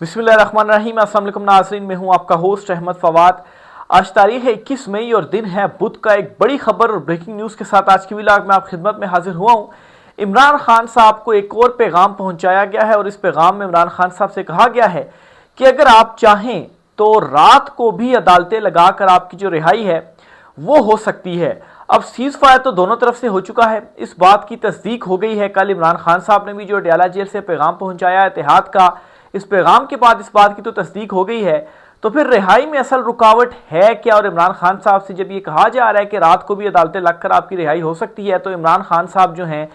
बिस्मिल्लाहिर्रहमानिर्रहीम। अस्सलाम वालेकुम नाज़रीन, मैं हूं आपका होस्ट अहमद फवाद। आज तारीख है 21 मई और दिन है बुध का। एक बड़ी खबर और ब्रेकिंग न्यूज़ के साथ आज की व्लॉग में आपकी खिदमत में हाजिर हुआ हूं। इमरान खान साहब को एक और पैगाम पहुंचाया गया है और इस पैगाम में इमरान खान साहब से कहा गया है कि अगर आप चाहें तो रात को भी अदालतें लगाकर आपकी जो रिहाई है वो हो सकती है। अब सीज फायर तो दोनों तरफ से हो चुका है, इस बात की तस्दीक हो गई है। कल इमरान खान साहब ने भी जो अडयाला जेल से पैगाम पहुंचाया इत्तेहाद का, इस पैगाम के बाद इस बात की तो तस्दीक हो गई है। तो फिर रिहाई में असल रुकावट है क्या? और इमरान खान साहब से जब ये कहा जा रहा है कि रात को भी अदालतें लगकर आपकी रिहाई हो सकती है, तो इमरान खान साहब जो हैं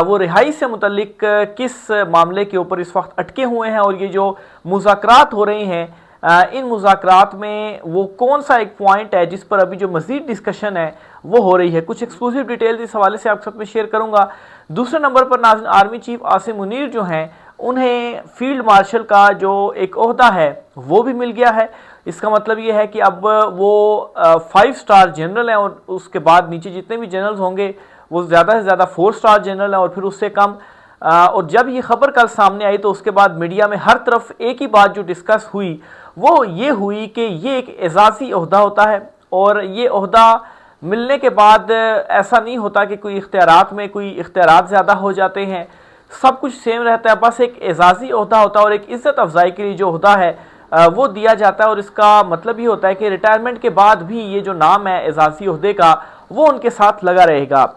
वो रिहाई से मुतल्लिक किस मामले के ऊपर इस वक्त अटके हुए हैं और ये जो मुज़ाकरात हो रहे हैं इन मुज़ाकरात में वो कौन सा एक पॉइंट है जिस पर अभी जो मज़ीद डिस्कशन है वो हो रही है। कुछ एक्सक्लूसिव डिटेल्स इस हवाले से आपके साथ में शेयर करूंगा। दूसरे नंबर पर नाज़रीन, आर्मी चीफ आसिम मुनीर जो हैं उन्हें फील्ड मार्शल का जो एक ओहदा है वो भी मिल गया है। इसका मतलब ये है कि अब वो 5 स्टार जनरल हैं और उसके बाद नीचे जितने भी जनरल्स होंगे वो ज़्यादा से ज़्यादा 4 स्टार जनरल हैं और फिर उससे कम। और जब ये खबर कल सामने आई तो उसके बाद मीडिया में हर तरफ एक ही बात जो डिस्कस हुई वो ये हुई कि ये एक एजाज़ी ओहदा होता है और ये ओहदा मिलने के बाद ऐसा नहीं होता कि कोई इख्तियारात में कोई इख्तियारात ज़्यादा हो जाते हैं, सब कुछ सेम रहता है। बस एक एजाज़ी ओहदा होता है और एक इज़्ज़त अफजाई के लिए जो ओहदा है वो दिया जाता है और इसका मतलब ये होता है कि रिटायरमेंट के बाद भी ये जो नाम है एजाज़ी ओहदे का वो उनके साथ लगा रहेगा।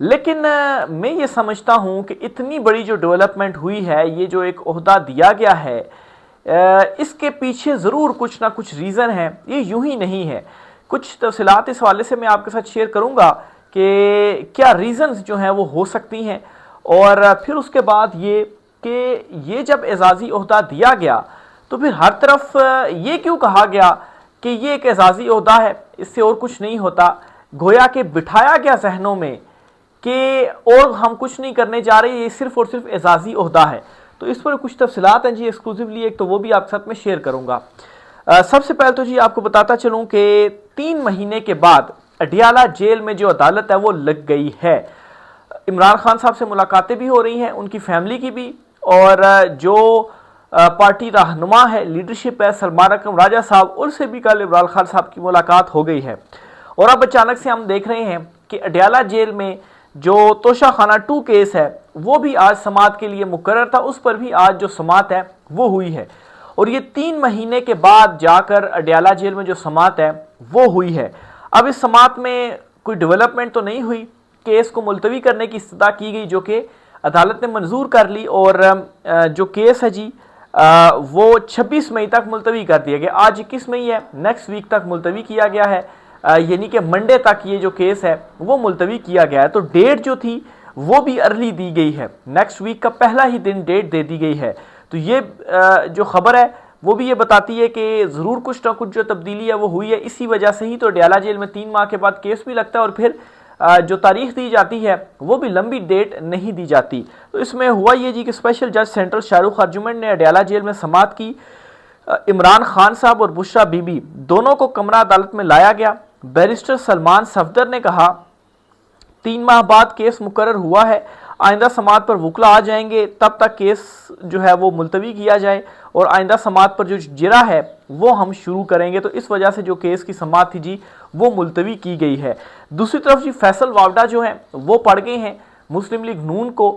लेकिन मैं ये समझता हूँ कि इतनी बड़ी जो डेवलपमेंट हुई है, ये जो एक ओहदा दिया गया है इसके पीछे ज़रूर कुछ ना कुछ रीज़न है, ये यूं ही नहीं है। कुछ तफसीलात इस हवाले से मैं आपके साथ शेयर करूंगा कि क्या रीज़न्स जो हैं वो हो सकती हैं। और फिर उसके बाद ये कि ये जब एजाज़ी ओहदा दिया गया तो फिर हर तरफ ये क्यों कहा गया कि ये एक एजाज़ी ओहदा है, इससे और कुछ नहीं होता। गोया कि बिठाया गया जहनों में कि और हम कुछ नहीं करने जा रहे, ये सिर्फ और सिर्फ एजाज़ी ओहदा है। तो इस पर कुछ तफसीलात हैं जी एक्सक्लूसिवली, एक तो वो भी आपके साथ में शेयर करूंगा। सबसे पहले तो जी आपको बताता चलूं कि 3 महीने के बाद अडयाला जेल में जो अदालत है वो लग गई है। इमरान खान साहब से मुलाकातें भी हो रही हैं, उनकी फैमिली की भी, और जो पार्टी रहनुमा है, लीडरशिप है, सलमान अकरम राजा साहब, उनसे भी कल इमरान खान साहब की मुलाकात हो गई है। और अब अचानक से हम देख रहे हैं कि अडयाला जेल में जो तोशाखाना 2 केस है वो भी आज समाअत के लिए मुकर्रर था, उस पर भी आज जो समाअत है वो हुई है। और ये 3 महीने के बाद जाकर अडयाला जेल में जो समाअत है वो हुई है। अब इस समाअत में कोई डेवलपमेंट तो नहीं हुई, केस को मुलतवी करने की इस्तदा की गई जो कि अदालत ने मंजूर कर ली और जो केस है जी वो 26 मई तक मुलतवी कर दिया गया। आज 21 मई है, नेक्स्ट वीक तक मुलतवी किया गया है, यानी कि मंडे तक ये जो केस है वो मुलतवी किया गया है। तो डेट जो थी वो भी अर्ली दी गई है, नेक्स्ट वीक का पहला ही दिन डेट दे दी गई है। तो ये जो खबर है वो भी ये बताती है कि ज़रूर कुछ ना कुछ जो तब्दीली है वो हुई है। इसी वजह से ही तो अडयाला जेल में 3 माह के बाद केस भी लगता है और फिर जो तारीख दी जाती है वो भी लंबी डेट नहीं दी जाती। तो इसमें हुआ ये जी कि स्पेशल जज सेंट्रल शाहरुख अर्जुमन ने अडयाला जेल में समाअत की। इमरान खान साहब और बुशरा बीबी दोनों को कमरा अदालत में लाया गया। बैरिस्टर सलमान सफदर ने कहा 3 माह बाद केस मुकर्रर हुआ है, आइंदा समाअत पर वकला आ जाएंगे, तब तक केस जो है वो मुलतवी किया जाए और आइंदा समाअत पर जो जिरा है वो हम शुरू करेंगे। तो इस वजह से जो केस की समाअत थी जी वो मुलतवी की गई है। दूसरी तरफ जी फैसल वावडा जो हैं वो पढ़ गए हैं मुस्लिम लीग नून को,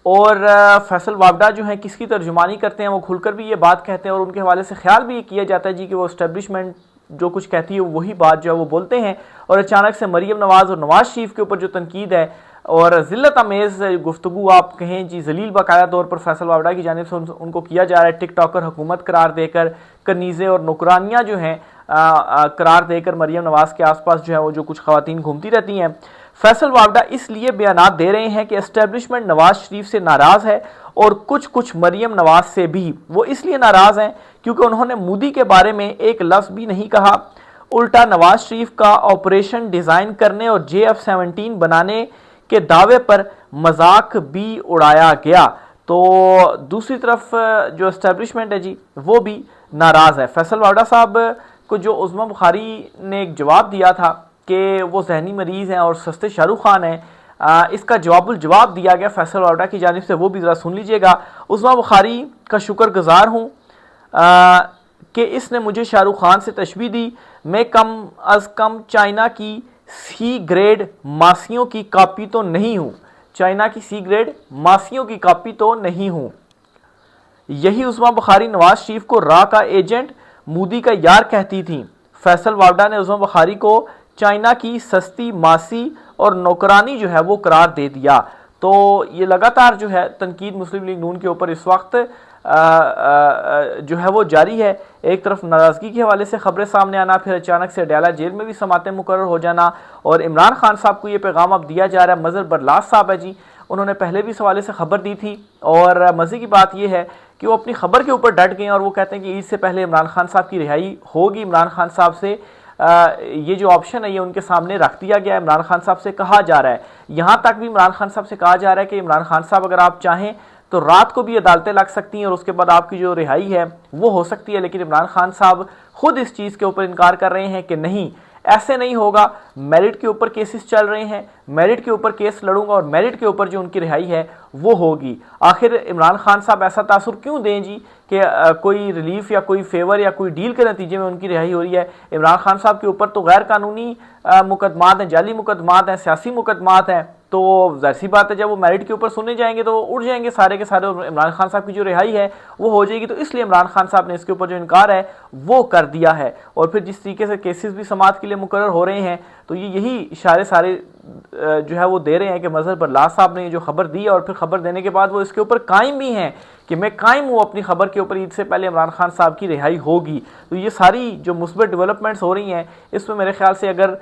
और फैसल वावडा जो हैं किसकी तर्जुमानी करते हैं वो खुलकर भी ये बात कहते हैं और उनके हवाले से ख्याल भी ये किया जाता है जी कि वो इस्टेब्लिशमेंट जो कुछ कहती है वही बात जो है वो बोलते हैं। और अचानक से मरीम नवाज़ और नवाज शरीफ के ऊपर जो तनकीद है और ज़िल्लत अमेज़ गुफ्तगू आप कहें जी, जलील बाकायदा तौर पर फैसल वावडा की जानिब से उनको किया जा रहा है, टिकटॉकर हुकूमत करार देकर, कनीज़े और नौकरानियाँ जो हैं करार देकर मरीम नवाज़ के आसपास जो है वो जो कुछ ख़वातीन घूमती रहती हैं। फैसल वावडा इसलिए बयानात दे रहे हैं कि एस्टेब्लिशमेंट नवाज शरीफ से नाराज़ है और कुछ मरीम नवाज से भी। वो इसलिए नाराज़ हैं क्योंकि उन्होंने मोदी के बारे में एक लफ्ज़ भी नहीं कहा, उल्टा नवाज शरीफ का ऑपरेशन डिज़ाइन करने और JF-17 बनाने के दावे पर मजाक भी उड़ाया गया। तो दूसरी तरफ जो एस्टेब्लिशमेंट है जी वो भी नाराज़ है। फैसल वावडा साहब को जो उज़्मा बुखारी ने एक जवाब दिया था कि वो जहनी मरीज़ हैं और सस्ते शाहरुख खान हैं, इसका जवाब दिया गया फैसल वावडा की जानिब से, वो भी ज़रा सुन लीजिएगा। उज़्मा बुखारी का शुक्रगुजार हूँ कि इसने मुझे शाहरुख खान से तशबीह दी। मैं कम अज़ कम चाइना की सी ग्रेड मासियों की कॉपी तो नहीं हूँ, चाइना की सी ग्रेड मासियों की कॉपी तो नहीं हूँ। यही उस्मा बुखारी नवाज शरीफ को रा का एजेंट, मोदी का यार कहती थी। फैसल वावडा ने उस्मा बुखारी को चाइना की सस्ती मासी और नौकरानी जो है वो करार दे दिया। तो ये लगातार जो है तनकीद मुस्लिम लीग नून के ऊपर इस वक्त जो है वो जारी है। एक तरफ नाराज़गी के हवाले से खबरें सामने आना, फिर अचानक से अडयाला जेल में भी समातें मुकर्रर हो जाना, और इमरान खान साहब को ये पैगाम अब दिया जा रहा है। मज़हर बरलास साहब है जी, उन्होंने पहले भी इस हवाले से खबर दी थी, और मज़े की बात यह है कि वो अपनी खबर के ऊपर डट गए और वो कहते हैं कि ईद से पहले इमरान खान साहब की रिहाई होगी। इमरान खान साहब से ये जो ऑप्शन है ये उनके सामने रख दिया गया है। इमरान खान साहब से कहा जा रहा है, यहाँ तक भी इमरान खान साहब से कहा जा रहा है कि इमरान खान साहब अगर आप चाहें तो रात को भी अदालतें लग सकती हैं और उसके बाद आपकी जो रिहाई है वो हो सकती है। लेकिन इमरान खान साहब खुद इस चीज़ के ऊपर इनकार कर रहे हैं कि नहीं, ऐसे नहीं होगा। मेरिट के ऊपर केसेस चल रहे हैं, मेरिट के ऊपर केस लड़ूंगा और मेरिट के ऊपर जो उनकी रिहाई है वो होगी। आखिर इमरान खान साहब ऐसा तासुर क्यों दें जी कि कोई रिलीफ या कोई फेवर या कोई डील के नतीजे में उनकी रिहाई हो रही है। इमरान खान साहब के ऊपर तो गैर कानूनी मुकदमात हैं, जाली मुकदमात हैं, सियासी मुकदमात हैं। तो जाहिर सी बात है जब वो मेरिट के ऊपर सुने जाएंगे तो वो उड़ जाएंगे सारे के सारे, इमरान खान साहब की जो रिहाई है वो हो जाएगी। तो इसलिए इमरान खान साहब ने इसके ऊपर जो इनकार है वो कर दिया है। और फिर जिस तरीके से केसेस भी समाअत के लिए मुकर्रर हो रहे हैं, तो ये यही इशारे सारे जो है वो दे रहे हैं कि मज़हर बरलास साहब ने जो खबर दी और फिर खबर देने के बाद वो इसके ऊपर कायम भी हैं कि मैं कायम हूँ अपनी खबर के ऊपर, ईद से पहले इमरान खान साहब की रिहाई होगी। तो ये सारी जो मुस्बत डेवलपमेंट्स हो रही हैं इसमें मेरे ख्याल से अगर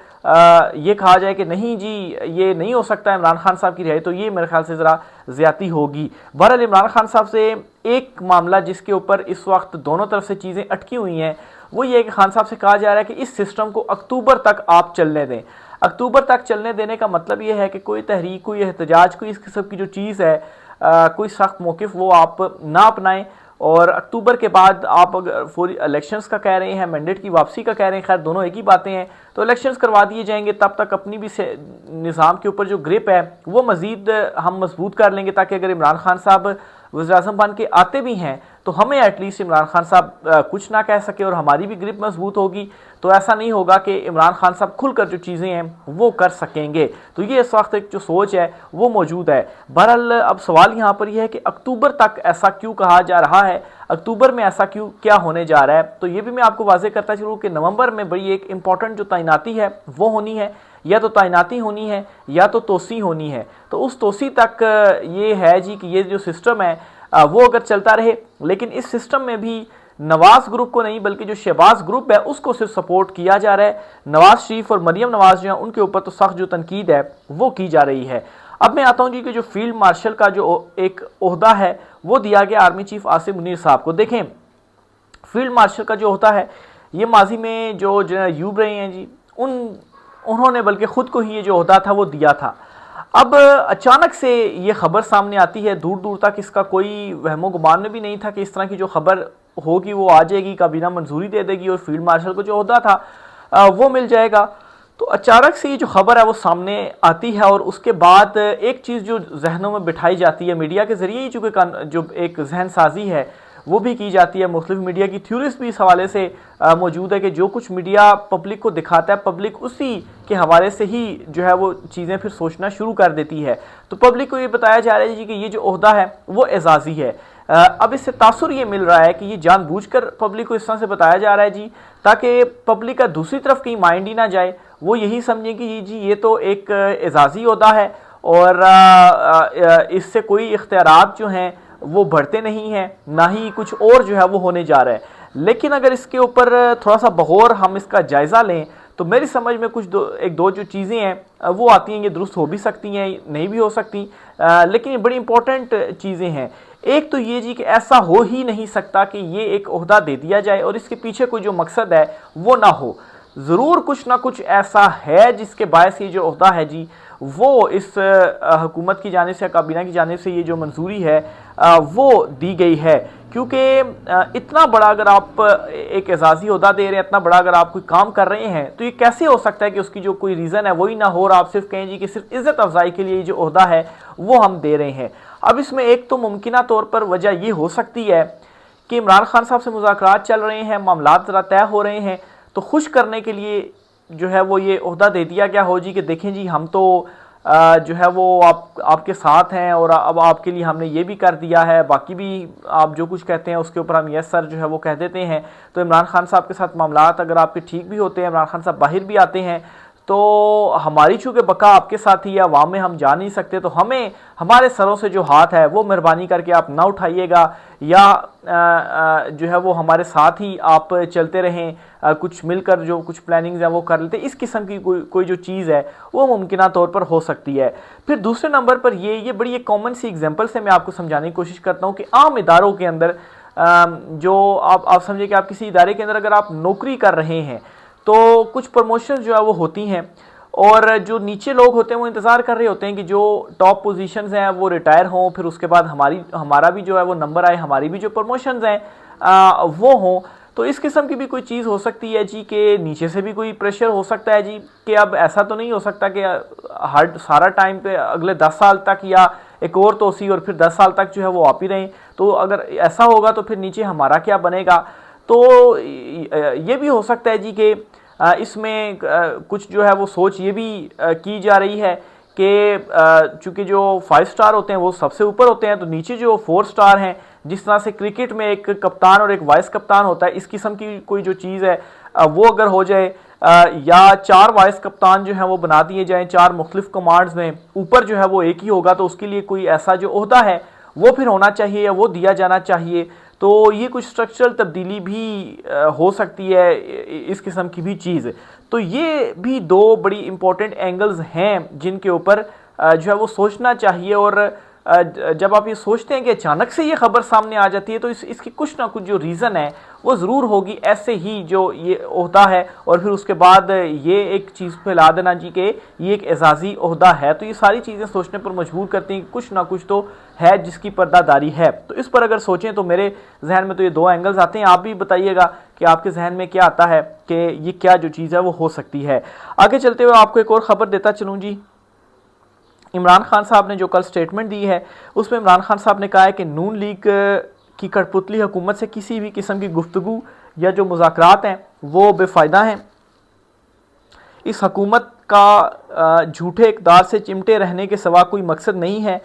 ये कहा जाए कि नहीं जी ये नहीं हो सकता इमरान खान साहब की रिहाई, तो ये मेरे ख्याल से ज़रा ज़्यादती होगी। बहरहाल इमरान खान साहब से एक मामला जिसके ऊपर इस वक्त दोनों तरफ से चीज़ें अटकी हुई हैं वो ये है कि खान साहब से कहा जा रहा है कि इस सिस्टम को अक्टूबर तक आप चलने दें। अक्टूबर तक चलने देने का मतलब ये है कि कोई तहरीक, कोई एहतजाज, कोई इस किस्म की जो चीज़ है, कोई सख्त मौक़िफ़ वो आप ना अपनाएं। और अक्टूबर के बाद आप अगर फौरी इलेक्शंस का कह रहे हैं, मैंडेट की वापसी का कह रहे हैं, खैर दोनों एक ही बातें हैं, तो इलेक्शंस करवा दिए जाएंगे। तब तक अपनी भी निज़ाम के ऊपर जो ग्रिप है वो मज़ीद हम मजबूत कर लेंगे, ताकि अगर इमरान खान साहब वज़ीर-ए-आज़म बन के आते भी हैं तो हमें एटलीस्ट इमरान खान साहब कुछ ना कह सके और हमारी भी ग्रिप मजबूत होगी। तो ऐसा नहीं होगा कि इमरान खान साहब खुलकर जो चीज़ें हैं वो कर सकेंगे। तो ये इस वक्त एक जो सोच है वो मौजूद है। बहरहाल अब सवाल यहाँ पर यह है कि अक्टूबर तक ऐसा क्यों कहा जा रहा है, अक्टूबर में ऐसा क्यों क्या होने जा रहा है। तो ये भी मैं आपको वाज़ेह करता चलूँ कि नवंबर में बड़ी एक इंपॉर्टेंट जो तैनाती है वो होनी है, या तो तैनाती होनी है या तो तोसी होनी है। तो उस तोसी तक ये है जी कि ये जो सिस्टम है वो अगर चलता रहे, लेकिन इस सिस्टम में भी नवाज ग्रुप को नहीं बल्कि जो शहबाज ग्रुप है उसको सिर्फ सपोर्ट किया जा रहा है। नवाज शरीफ और मरियम नवाज जो है उनके ऊपर तो सख्त जो तनकीद है वो की जा रही है। अब मैं आता हूँ जी कि जो फील्ड मार्शल का जो एक ओहदा है वो दिया गया आर्मी चीफ आसिम मुनीर साहब को। देखें, फील्ड मार्शल का जो होता है ये माजी में जो जनरल यूब रहे हैं जी उन्होंने बल्कि खुद को ही ये जो ओहदा था वो दिया था। अब अचानक से ये खबर सामने आती है, दूर दूर तक इसका कोई वहमो गुमान में भी नहीं था कि इस तरह की जो खबर होगी वो आ जाएगी, काबीना मंजूरी दे देगी और फील्ड मार्शल को जो ओहदा था वो मिल जाएगा। तो अचानक से ये जो खबर है वो सामने आती है और उसके बाद एक चीज़ जो जहनों में बिठाई जाती है मीडिया के ज़रिए ही, चूँकि जो एक जहन साजी है वो भी की जाती है, मुख्तलिफ मीडिया की थ्योरीज भी इस हवाले से मौजूद है कि जो कुछ मीडिया पब्लिक को दिखाता है पब्लिक उसी के हवाले से ही जो है वो चीज़ें फिर सोचना शुरू कर देती है। तो पब्लिक को ये बताया जा रहा है जी कि ये जो ओहदा है वो एजाज़ी है। अब इससे तासुर ये मिल रहा है कि ये जानबूझकर पब्लिक को इस तरह से बताया जा रहा है जी ताकि पब्लिक का दूसरी तरफ कहीं माइंड ही ना जाए, वो यही समझें कि जी ये तो एक एजाज़ी ओहदा है और इससे कोई इख्तियारात जो हैं वो बढ़ते नहीं हैं, ना ही कुछ और जो है वो होने जा रहा है। लेकिन अगर इसके ऊपर थोड़ा सा बगौर हम इसका जायज़ा लें तो मेरी समझ में कुछ एक दो जो चीज़ें हैं वो आती हैं, ये दुरुस्त हो भी सकती हैं, नहीं भी हो सकती, लेकिन ये बड़ी इंपॉर्टेंट चीज़ें हैं। एक तो ये जी कि ऐसा हो ही नहीं सकता कि ये एक ओहदा दे दिया जाए और इसके पीछे कोई जो मकसद है वो ना हो। ज़रूर कुछ ना कुछ ऐसा है जिसके बायस ये जो ओहदा है जी वो इस हुकूमत की जानिब से, काबीना की जानिब से ये जो मंजूरी है वो दी गई है। क्योंकि इतना बड़ा अगर आप एक एजाज़ी ओहदा दे रहे हैं, इतना बड़ा अगर आप कोई काम कर रहे हैं तो ये कैसे हो सकता है कि उसकी जो कोई रीज़न है वही ना हो और आप सिर्फ कहें जी कि सिर्फ इज़्ज़त अफजाई के लिए जो ओहदा है वो हम दे रहे हैं। अब इसमें एक तो मुमकिना तौर पर वजह ये हो सकती है कि इमरान खान साहब से मुज़ाकरात चल रहे हैं, मामलात ज़रा तय हो रहे हैं, तो खुश करने के लिए जो है वो ये ओहदा दे दिया गया हो जी कि देखें जी हम तो जो है वो आपके साथ हैं और अब आपके लिए हमने ये भी कर दिया है, बाकी भी आप जो कुछ कहते हैं उसके ऊपर हम यस सर जो है वो कह देते हैं। तो इमरान खान साहब के साथ मामलात अगर आपके ठीक भी होते हैं, इमरान खान साहब बाहर भी आते हैं, तो हमारी चूँकि बका आपके साथ ही है, अवाम में हम जा नहीं सकते, तो हमें हमारे सरों से जो हाथ है वो मेहरबानी करके आप ना उठाइएगा, या जो है वो हमारे साथ ही आप चलते रहें, कुछ मिलकर जो कुछ प्लानिंग्स हैं वो कर लेते। इस किस्म की कोई जो चीज़ है वो मुमकिन तौर पर हो सकती है। फिर दूसरे नंबर पर ये बड़ी एक कॉमन सी एग्जांपल से मैं आपको समझाने की कोशिश करता हूँ कि आम इदारों के अंदर जो आप समझे कि आप किसी इदारे के अंदर अगर आप नौकरी कर रहे हैं तो कुछ प्रमोशन जो है वो होती हैं, और जो नीचे लोग होते हैं वो इंतज़ार कर रहे होते हैं कि जो टॉप पोजीशंस हैं वो रिटायर हों, फिर उसके बाद हमारा भी जो है वो नंबर आए, हमारी भी जो प्रमोशंस हैं वो हों। तो इस किस्म की भी कोई चीज़ हो सकती है जी कि नीचे से भी कोई प्रेशर हो सकता है जी कि अब ऐसा तो नहीं हो सकता कि हर सारा टाइम पे अगले 10 साल तक या एक और तोसी और फिर 10 साल तक जो है वो आप ही रहें। तो अगर ऐसा होगा तो फिर नीचे हमारा क्या बनेगा। तो ये भी हो सकता है जी कि इसमें कुछ जो है वो सोच ये भी की जा रही है कि चूँकि जो 5 स्टार होते हैं वो सबसे ऊपर होते हैं, तो नीचे जो 4 स्टार हैं, जिस तरह से क्रिकेट में एक कप्तान और एक वाइस कप्तान होता है, इस किस्म की कोई जो चीज़ है वो अगर हो जाए, या 4 वाइस कप्तान जो हैं वो बना दिए जाएं 4 मुख्तलिफ कमांड्स में, ऊपर जो है वो एक ही होगा, तो उसके लिए कोई ऐसा जो ओहदा है वो फिर होना चाहिए या वो दिया जाना चाहिए। तो ये कुछ स्ट्रक्चरल तब्दीली भी हो सकती है, इस किस्म की भी चीज़। तो ये भी 2 बड़ी इंपॉर्टेंट एंगल्स हैं जिनके ऊपर जो है वो सोचना चाहिए। और जब आप ये सोचते हैं कि अचानक से ये खबर सामने आ जाती है, तो इसकी कुछ ना कुछ जो रीज़न है वो ज़रूर होगी, ऐसे ही जो ये ओहदा है और फिर उसके बाद ये एक चीज़ फैला देना जी कि ये एक एजाज़ी ओहदा है। तो ये सारी चीज़ें सोचने पर मजबूर करती हैं कि कुछ ना कुछ तो है जिसकी पर्दादारी है। तो इस पर अगर सोचें तो मेरे जहन में तो ये 2 एंगल्स आते हैं। आप भी बताइएगा कि आपके जहन में क्या आता है कि ये क्या जो चीज़ है वो हो सकती है। आगे चलते हुए आपको एक और ख़बर देता चलूँ जी। इमरान खान साहब ने जो कल स्टेटमेंट दी है उसमें इमरान खान साहब ने कहा है कि नून लीग की कठपुतली हुकूमत से किसी भी किस्म की गुफ्तगू या जो मुज़ाकरात हैं वो बेफ़ायदा हैं। इस हुकूमत का झूठे इक़दार से चिमटे रहने के सिवा कोई मकसद नहीं है,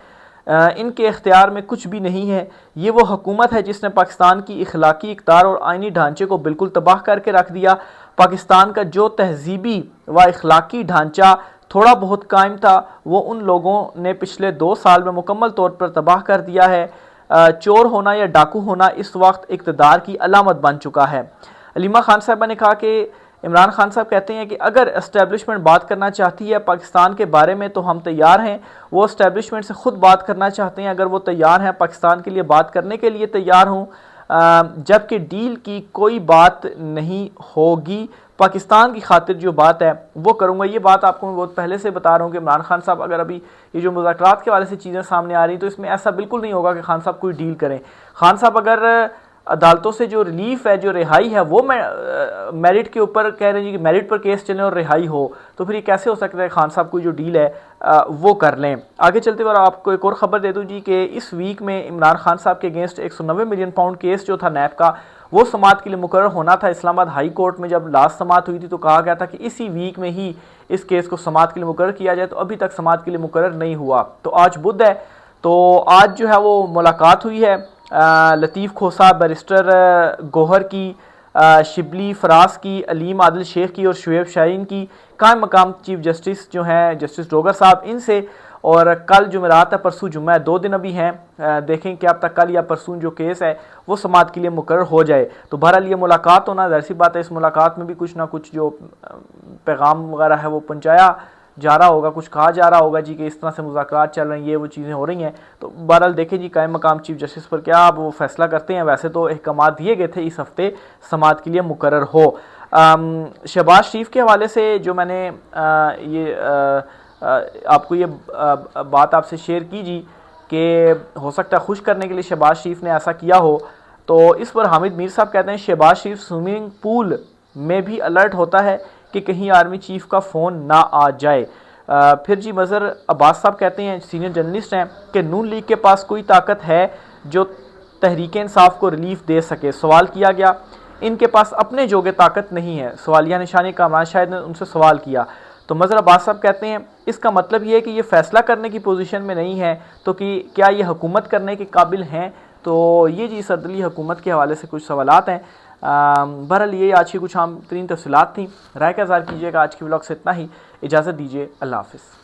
इनके इख्तियार में कुछ भी नहीं है। ये वो हुकूमत है जिसने पाकिस्तान की इखलाकी इक़दार और आइनी ढांचे को बिल्कुल तबाह करके रख दिया। पाकिस्तान का जो तहजीबी व इखलाकी ढांचा थोड़ा बहुत कायम था वो उन लोगों ने पिछले 2 साल में मुकम्मल तौर पर तबाह कर दिया है। चोर होना या डाकू होना इस वक्त इक़्तिदार की अलामत बन चुका है। अलीमा खान साहबा ने कहा कि इमरान खान साहब कहते हैं कि अगर एस्टेब्लिशमेंट बात करना चाहती है पाकिस्तान के बारे में तो हम तैयार हैं। वो एस्टेब्लिशमेंट से ख़ुद बात करना चाहते हैं, अगर वो तैयार हैं पाकिस्तान के लिए बात करने के लिए तैयार हूँ, जबकि डील की कोई बात नहीं होगी। पाकिस्तान की खातिर जो बात है वो करूँगा। ये बात आपको मैं बहुत पहले से बता रहा हूँ कि इमरान खान साहब अगर अभी ये जो मुज़ाकरात के वाले से चीज़ें सामने आ रही तो इसमें ऐसा बिल्कुल नहीं होगा कि खान साहब कोई डील करें। खान साहब अगर अदालतों से जो रिलीफ है, जो रिहाई है, वो मेरिट के ऊपर कह रहे हैं कि मेरिट पर केस चले और रिहाई हो, तो फिर ये कैसे हो सकता है खान साहब कोई जो डील है वो कर लें। आगे चलते हुए आपको एक और ख़बर दे दूँ जी कि इस वीक में इमरान खान साहब के अगेंस्ट 190 मिलियन पाउंड केस जो था नैब का वो समाअत के लिए मुकर्रर होना था। इस्लामाबाद हाई कोर्ट में जब लास्ट समाअत हुई थी तो कहा गया था कि इसी वीक में ही इस केस को समाअत के लिए मुकर्रर किया जाए, तो अभी तक समाअत के लिए मुकर्रर नहीं हुआ। तो आज बुध है, तो आज जो है वो मुलाकात हुई है लतीफ़ खोसा, बैरिस्टर गौहर की, शिबली फराज की, अलीम आदिल शेख की और शुएब शाहीन की, कायम मकाम चीफ जस्टिस जो हैं जस्टिस डोगर साहब, इनसे। और कल जुमेरात है, परसों जुम्मा है, 2 दिन अभी हैं, देखें कि अब तक कल या परसों जो केस है वो समाअत के लिए मुकर्रर हो जाए। तो बहरहाल ये मुलाकात होना ज़ाहिर सी बात है, इस मुलाकात में भी कुछ ना कुछ जो पैगाम वगैरह है वो पहुँचाया जा रहा होगा, कुछ कहा जा रहा होगा जी कि इस तरह से मुज़ाकरात चल रही हैं, ये वो चीज़ें हो रही हैं। तो बहरहाल देखें जी कायम मकाम चीफ जस्टिस पर क्या अब वो फैसला करते हैं। वैसे तो अहकामात दिए गए थे इस हफ्ते समाअत के लिए मुकर्रर हो। शहबाज शरीफ के हवाले से जो मैंने आपको ये बात आपसे शेयर की जी कि हो सकता है खुश करने के लिए शहबाज शरीफ ने ऐसा किया हो, तो इस पर हामिद मीर साहब कहते हैं शहबाज शरीफ स्विमिंग पूल में भी अलर्ट होता है कि कहीं आर्मी चीफ का फ़ोन ना आ जाए। फिर जी मज़हर अब्बास साहब कहते हैं, सीनियर जर्नलिस्ट हैं, कि नून लीग के पास कोई ताकत है जो तहरीक इंसाफ को रिलीफ दे सके। सवाल किया गया, इनके पास अपने जोगे ताकत नहीं है। सवालिया निशानी कामरान शाहिद ने उनसे सवाल किया तो मज़हर अब्बास साहब कहते हैं इसका मतलब ये है कि ये फ़ैसला करने की पोजीशन में नहीं है, तो कि क्या ये हुकूमत करने के काबिल हैं। तो ये जी सरदली हुकूमत के हवाले से कुछ सवालात हैं। बहरहाल ये आज की कुछ आम तरीन तफसीलात थी। राय का इज़हार कीजिएगा। आज की व्लॉग से इतना ही, इजाज़त दीजिए, अल्लाह हाफ़िज़।